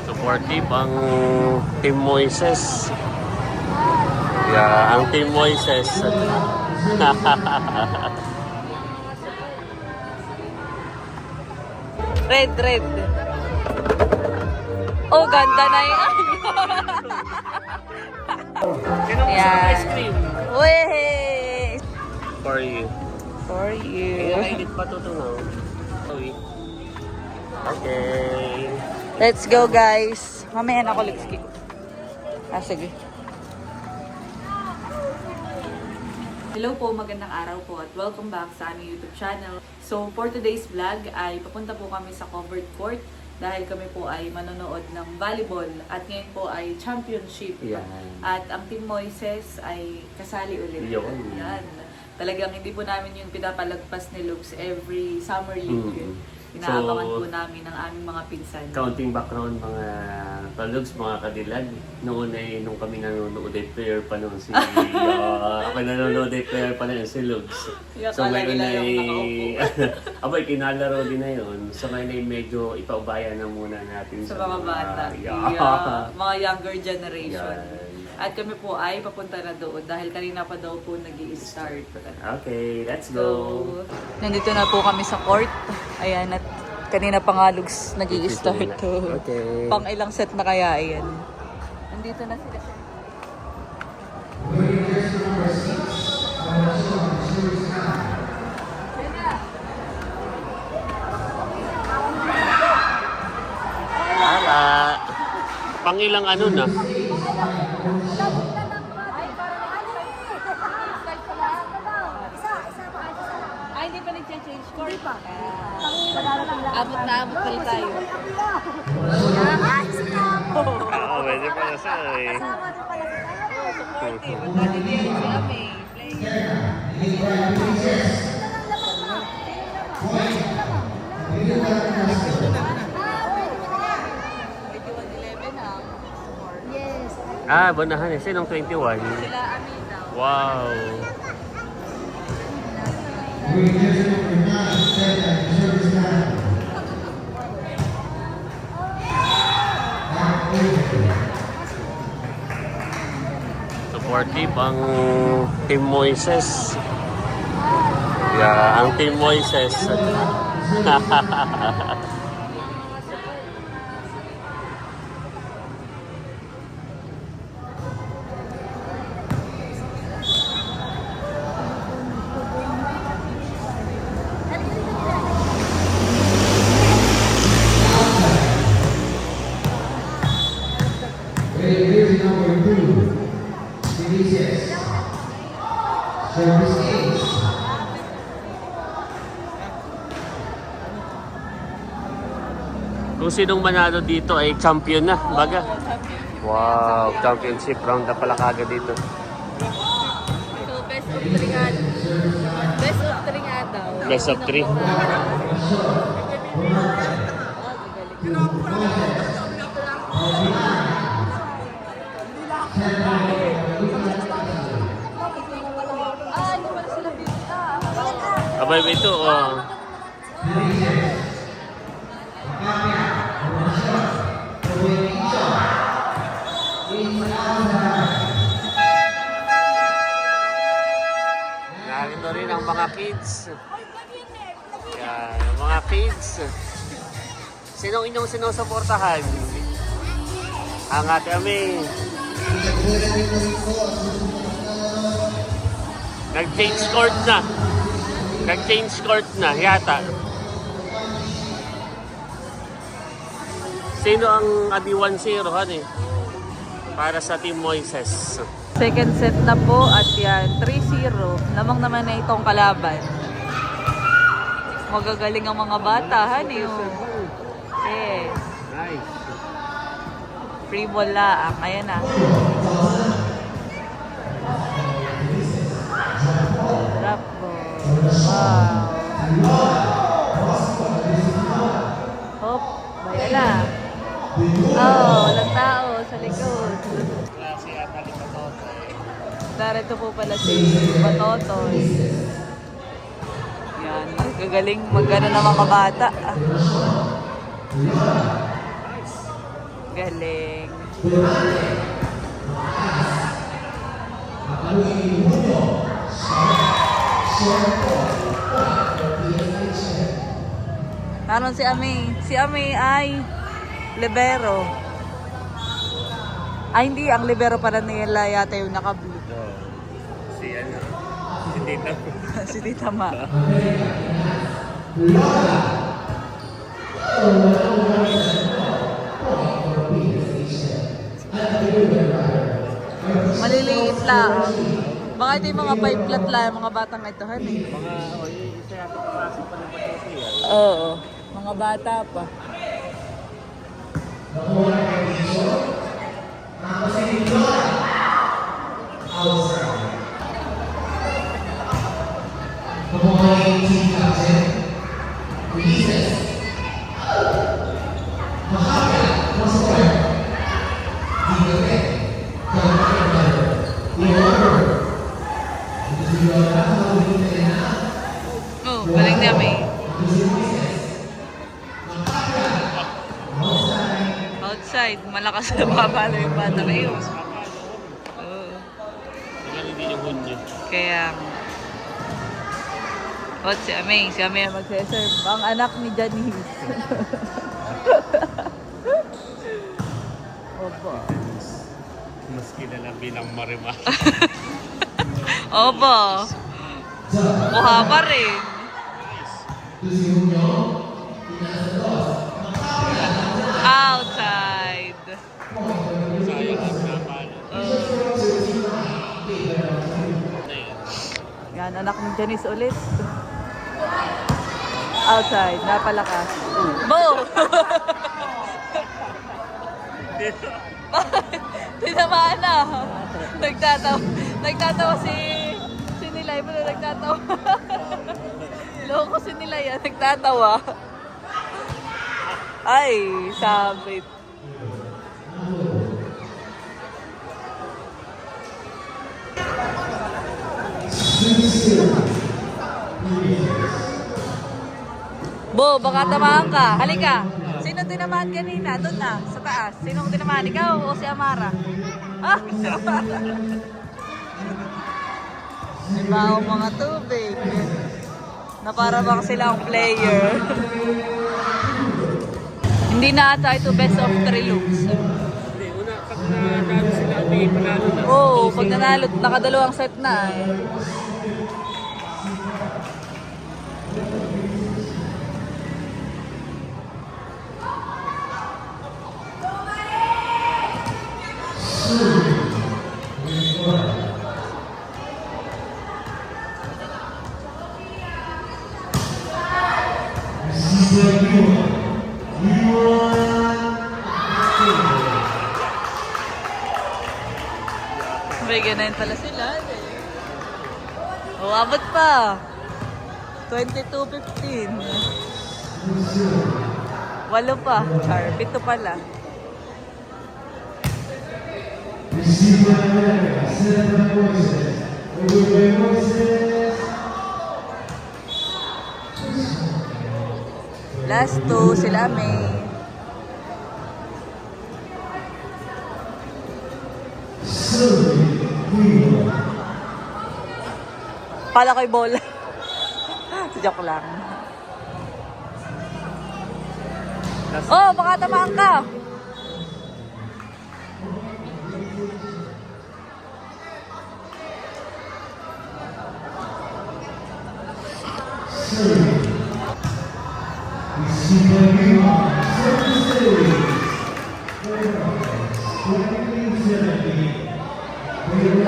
Supportive ang Team Moises. Yeah, ang Team Moises. Red, red. Oh, ganda na yan. Yan. Ice cream. Weh! For you. For you. Init pa to now. Okay. Let's go, guys. Mamaya na ako Lipski. Sige. Hello po, magandang araw po at welcome back sa aming YouTube channel. So, for today's vlog ay papunta po kami sa covered court dahil kami po ay manonood ng volleyball at ngayon po ay championship. Yan. At ang Team Moises ay kasali ulit. Yun. Yan. Talagang hindi po namin yung pinapalagpas ni Lux every summer league. Inaabangan po namin ang aming mga pinsan. Counting background mga kalugs, mga kadilag. Noon ay nung kami nanonood ay player pa noon si ako nanonood ay player pa noon si Lugs. So ngayon ay abay kinalaro din na yun. So ngayon ay medyo ipaubaya na muna natin Sa mga bata. Mga younger generation. Yan. At kami po ay papunta na doon dahil kanina pa daw po nag-i-start. Okay, let's go. Nandito na po kami sa court. Ayan, at kanina pa nga Lugs nag-i-start. Okay. Pang ilang set na kaya ayan. Nandito na sila. Tama. Pangilang ano na? Ay, hindi pa nag-change court pa. Abot na abot pala tayo. Oo, pwede pala siya eh. Supportive. Magkakaliyan si Ame. Ah, bonahan eh. Sinong 21? Sila Ame daw. Wow. Supportive ang Team Moises. Yeah, ang Team Moises. Kung sinong manalo dito ay champion na, baga. Wow, championship round na pala kagad dito. So, best of 3 nga. Best of 3 nga daw. Best of 3. Ano pala sila bigla? Abay, ito, oh. Narito rin ang mga kids. Yan, ang mga kids. Sinong inyong sinusuportahan? Ang Ate Ame. Nag-change court na. Nag-change court na, yata. Sino ang adi 1-0 eh? Para sa Team Moises. Second set na po at yan, 3-0. Namang naman na itong kalaban. Magagaling ang mga bata, honey. Yes. Nice. Free ball laang. Ayan na. Drop ball. Wow. Hop. Bayan na. Oh, walang tao sa likod. Klase ata ni Patotoy. Narito po pala si Batotoy. Yan. Gagaling magano ng mga bata. Galing. Naroon si Ami. Si Ami ay libero. Ay hindi, ang libero para nila yata yung naka-blue. Si Tita. Si Tita Ma. Maliliit lang. Baka ito yung mga 5 flat lang, yung mga batang ito, han eh. Isa yata pasok pa ng patuloy. Oo, mga bata pa. Oh, galing niya may. Outside, malakas na babalo yung bata na yun. Oo. Hindi yung hunyo. Kaya, si Aming. Si Aming ang magseserve. Ang anak ni Janice. Opo. Mas kilala bilang Marima. Opo. Kuha pa rin. Outside. Sayang ang napalo. Yan, anak ni Janice ulit. Outside, napalakas. Bo! Tinamaan na. Nagtatawa si Nilay. Pero nagtatawa. Loko si Nilay yan. Nagtatawa. Ay, sabit. Bo, baka tamaan ka. Halika. Sino tinamaan kanina? Doon na, sa taas. Sino tinamaan? Ikaw o si Amara? Ah, si Amara. May baho mga tubig. Na para bang silang player. Hindi na ata ito best of 3 loops. Hindi, una pag nanalo sila, may panalo na. Oo, pag nanalo, nakadalawang set na eh. May ganayin pala sila. Oh, abot pa. 22:15. Walo pa. Char, 7 pala. Last 2, sila may. Pala ko'y bola. Joke lang. Oh, baka tamaan ka.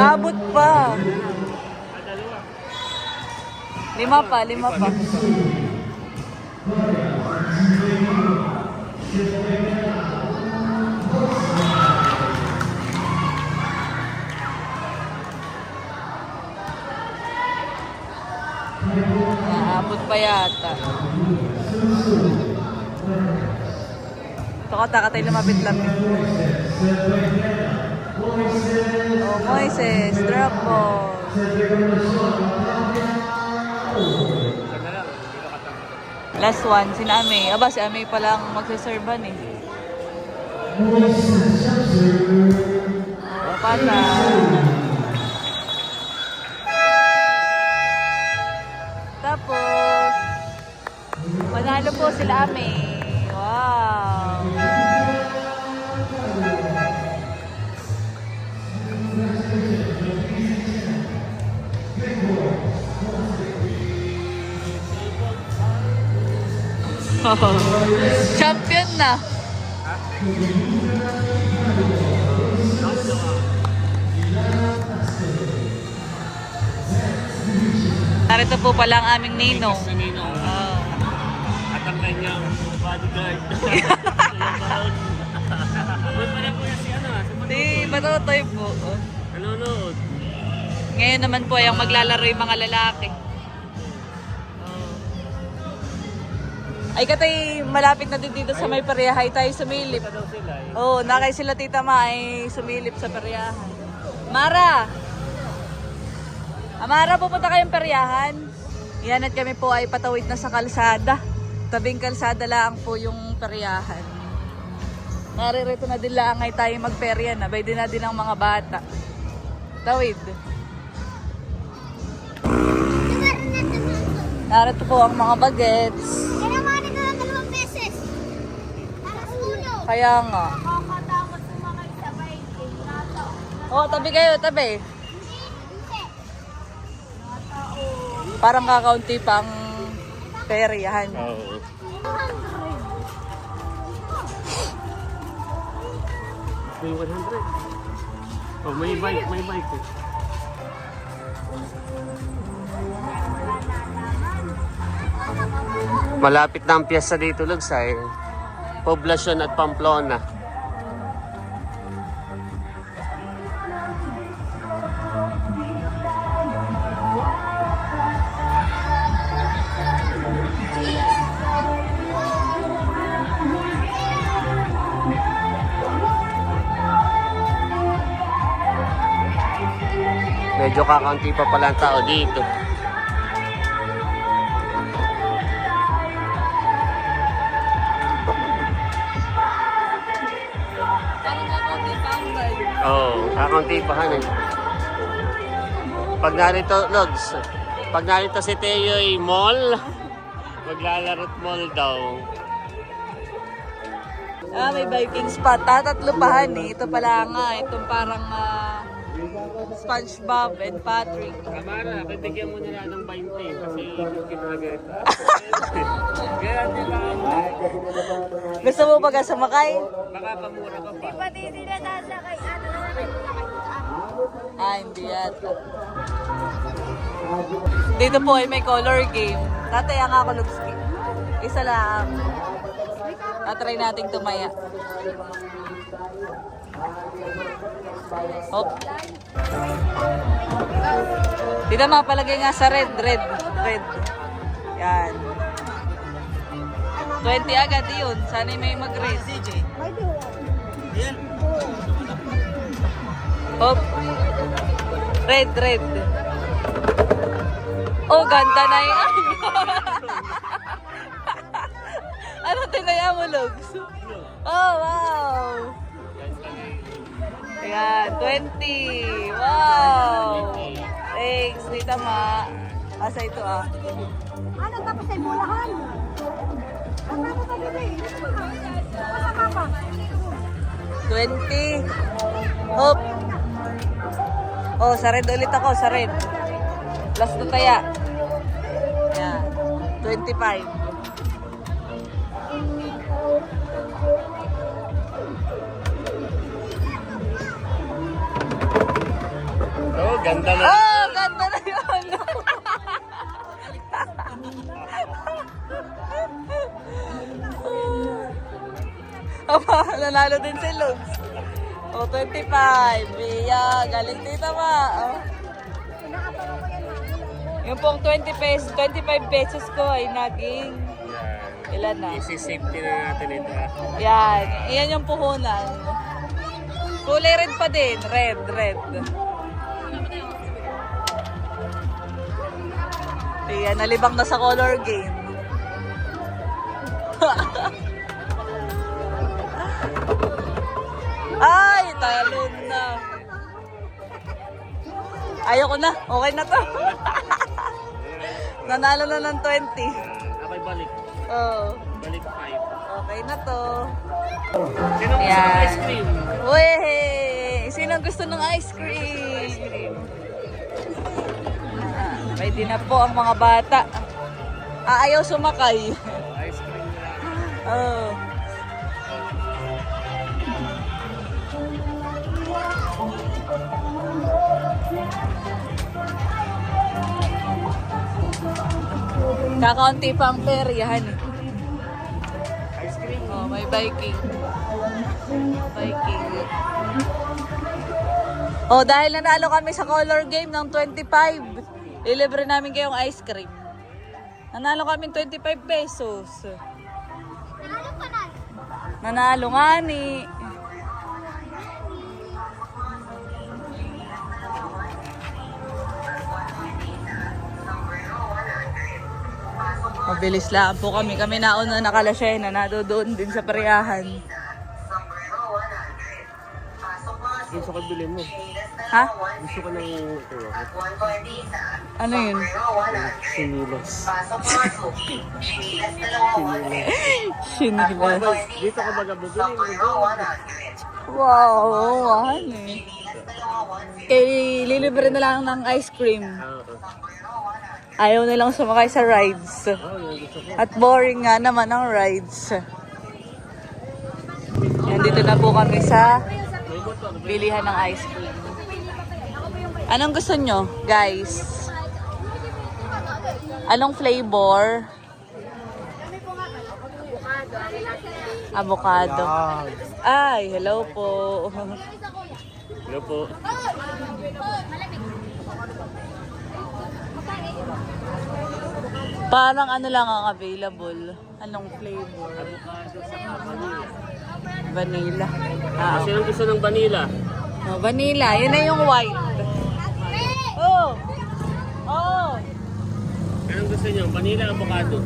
Abot pa. 5 pa. Abot pa yata. Ito ka, takatay lumapit-lapit. Oh, Moises, drop ball. Last one, si Ame. Aba, si Ame palang magsaservan eh. O, pata. Tapos, manalo po sila Ame. Wow! Champion na. Narito po pala ang aming ninong. Sa ninong. Oh. At ang kanyang bodyguard. Ba't pala po yan si ano? Di, Batotoy po. Nanonood. Ngayon naman po ay ang maglalaro yung mga lalaki. Ay katay, malapit na din dito sa may parehay tayo sumilip. Ito daw sila eh. Oo, nakay sila Tita Ma ay sumilip sa peryahan. Mara! Mara, pupunta kayong peryahan? Yan at kami po ay patawid na sa kalsada. Tabing kalsada lang po yung peryahan. Naririto na din lang ay tayo magperya na. Bay din na din ang mga bata. Tawid. Narito po ang mga bagets. Kaya nga. Nakakatakot sumakay sa bike. Oh, tabi kayo, tabi. Parang kakaunti pang peryahan. Oo. May 100. Oh, may bike eh. Malapit na ang piyesta dito, Lugsay. Poblasyon at Pamplona. Medyo kakaunti pa pala ang tao dito. Parang kakaunti pang bike. Oo, kakaunti pa eh. Pag narito, Logs, pag narito si Teo'y mall, maglalaro't mall daw. Ah, may biking spot. Tatatlo pahan eh. Ito pala nga. Itong parang SpongeBob and Patrick. Kamara, bibigyan mo nila ng 20 kasi yung talaga ito. Kaya nila Gusto mo ba sumakay? baka pamura ka pa. Pati sila sasakay. Ah, hindi yata. Dito po ay may color game. Tataya nga ako Lugski. Isa lang. Tatry nating tumaya. Hop. Dito mapalagay nga sa red. Yan. 20 agad yun. Sana may mag-red. Hop. Red. Oh, ganda na yan. Ano tinaya mo, Lugs? Oh, wow. Ayan, 20. Wow. Thanks, Tita Ma. Asa ito ah. Ano tapos ay Bulacan? Ang tapos ay dito eh. Asa ka pa? 20. Hop. Oh, sa red ulit ako, sa red. Plus na taya. Ayan. 25. Oh, ganda na. Oh, ganda na yun. Aba, nanalo din si Lugs. Oh, 25. Iya, galing Tita Ma. Oh. Yung pong 20 pesos, 25 pesos ko ay naging ilan na? Isi-safety na natin ito. Yan. Iyan yung puhunan. Kulay red pa din. Red. Ayan, nalibang na sa color game. Ayoko na. Okay na to. Nanalo na ng 20. Ako'y balik. Oo. Balik 5. Okay na to. Sino gusto ng ice cream? Uy! Sino gusto ng ice cream? Ready na po ang mga bata. Ayaw sumakay. Ice cream na. Oh. Kakaunti pa ang peryahan eh. Ice cream. Oh, may biking. Biking. Oh, dahil nanalo kami sa color game ng 25, ilibre namin kayong ice cream. Nanalo kami 25 pesos. Nanalo nga ni. Mabilis lang po kami. Kami nauna nakalasyena na doon din sa Pariahan. Gusto ko bilhin mo. Ha? Gusto ko ng ito. Ano yun? Sinilas. Sinilas. Dito ka baga bubili. Wow, mahal eh. Kay lilibre na lang ng ice cream. Ayaw na lang sumakay sa rides. At boring nga naman ang rides. Nandito na po kami sa bilihan ng ice cream. Anong gusto nyo, guys? Anong flavor? Avocado. Ay, hello po. Hello po. Parang ano lang ang available. Anong flavor? Vanilla. Ah, Sino gusto ng vanilla? oh, vanilla. Yun na yung white. Oh! Oh! Anong gusto niyo? Vanilla o avocado?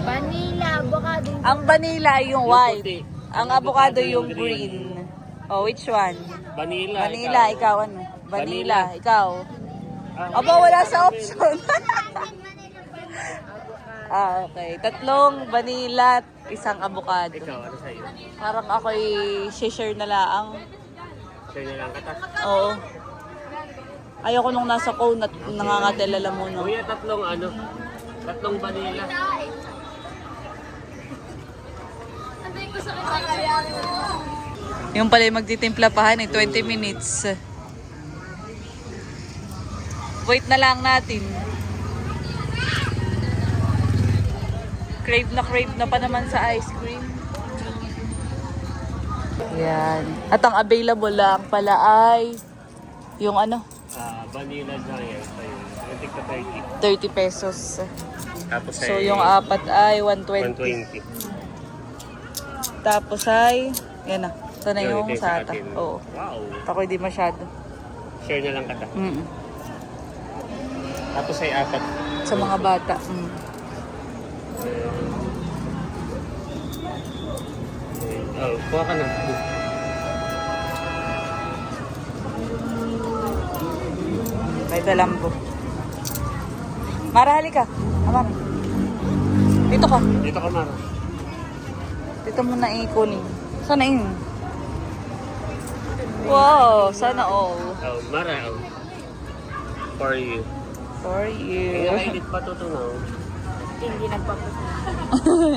Vanilla, avocado. Ang vanilla yung Yung white. puti. Ang avocado yung green. Oh, which one? Vanilla. Vanilla, ikaw ano? Vanilla, ikaw. Ah, Aba, wala sa option. Okay. 3 vanilla at 1 avocado. Ikaw, ano sa'yo? Parang ako'y share na lang. Share na lang kata. Oo. Ayoko nung nasa cone at nangangatela mo no. Kuya, 3 ano? 3 vanilla. Yung pala yung magtitimpla pa 20 minutes. Wait na lang natin. Crave na pa naman sa ice cream. Yan. At ang available lang pala ay yung ano, Vanilla giant. Ayun. 30 30. pesos. Tapos So yung apat ay 120. 120. Tapos ay, yan na. Ito na yung Yun, sata. atin. Oo. Wow. Ako hindi masyado. Share na lang kata. Tapos ay 4. Sa mga bata. Oh, kuha ka na. May dalambo. Mara, halika. Amara. Dito ka. Dito ka, Mara. Dito mo na ikunin. Sana yun. Wow, sana all. Oh, Mara. Oh. For you. For you. Kailanit pa tutunaw. Hindi nagpapasok.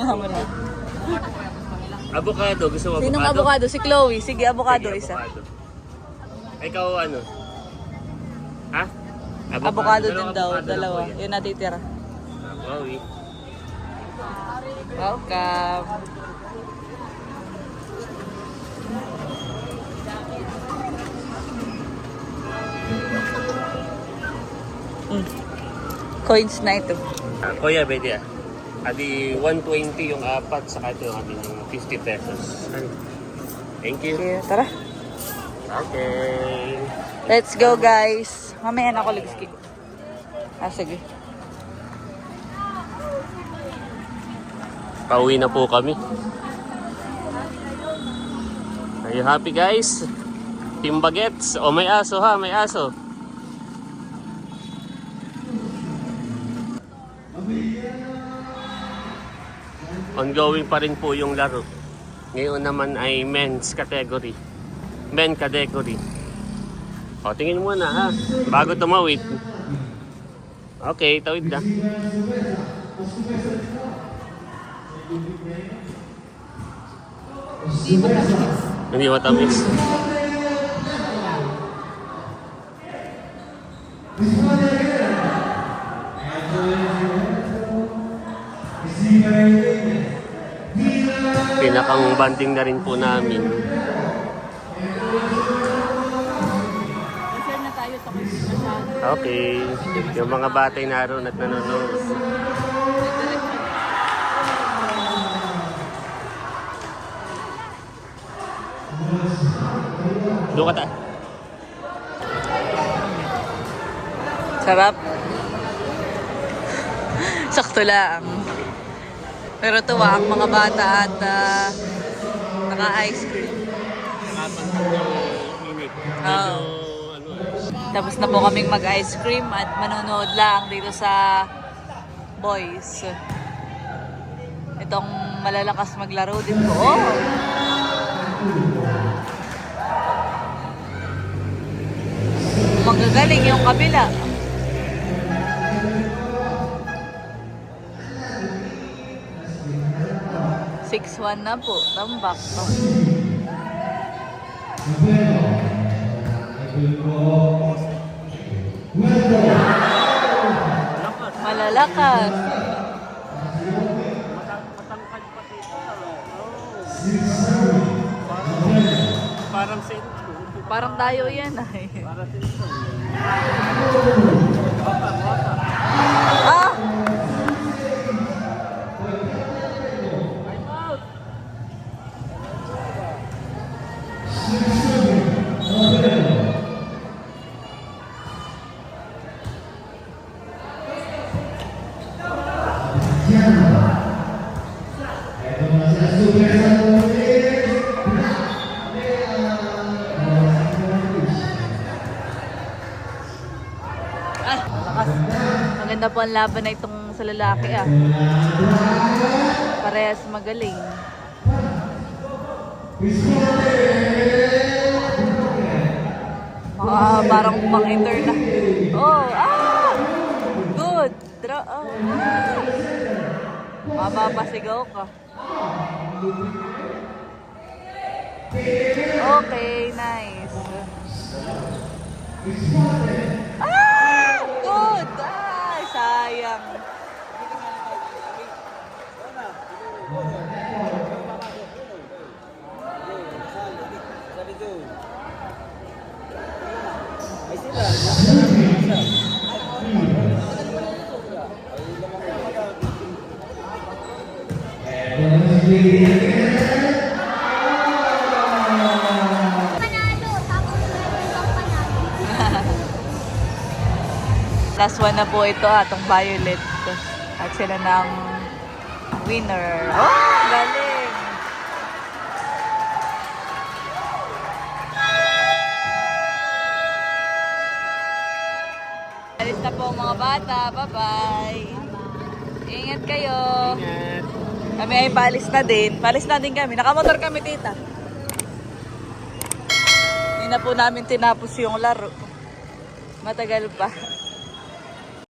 Yaman na. Avocado. Gusto mo avocado? Sinong avocado? Si Chloe. Sige, avocado Sige, isa. avocado. Ikaw ano? Ha? Avocado din Dalawang daw. avocado lang Dalawa. po yan. Yun natitira. Wow, eh. Welcome. Coins na ito. Kuya, pwede ah. Adi 120 yung 4, saka ito yung amin yung 50 pesos. Ano? Thank you. Okay, tara. Okay. Let's go, guys. Mamaya na ako ligski. Sige. Pauwi na po kami. Are you happy, guys? Team Bagets. O may aso ha, may aso. Ongoing pa rin po yung laro. Ngayon naman ay men's category. Men category. O, tingin muna ha. Bago tumawid. Okay, tawid na. Hindi matamis. Pinakang banding na rin po namin. Share na tayo sa masyado. Okay. Yung mga batay naroon at nanonood. Doon ka ta. Sarap. Sakto lang. Pero tuwa ang mga bata at naka-ice cream. Oo. Tapos na po kaming mag-ice cream at manonood lang dito sa Boys. Itong malalakas maglaro din po. Oh! Magagaling yung kabila. Six-one na po. Tambak po. Malalakas. Parang sento. Parang tayo yan ay. Ah! Maganda po ang laban na itong sa lalaki ah. Parehas magaling. Parang pang-inter na. Oh, ah! Good! Draw, oh. Mapapasigaw ka. Okay, nice. Ah! Good! Ay, sayang. Last one na po ito, itong Violet. At sila ng winner. Oh, galing! Alis na po mga bata. Bye-bye! Ingat kayo! Ingat. Kami ay paalis na din. Paalis na din kami. Nakamotor kami, tita. Hindi na po namin tinapos yung laro. Matagal pa.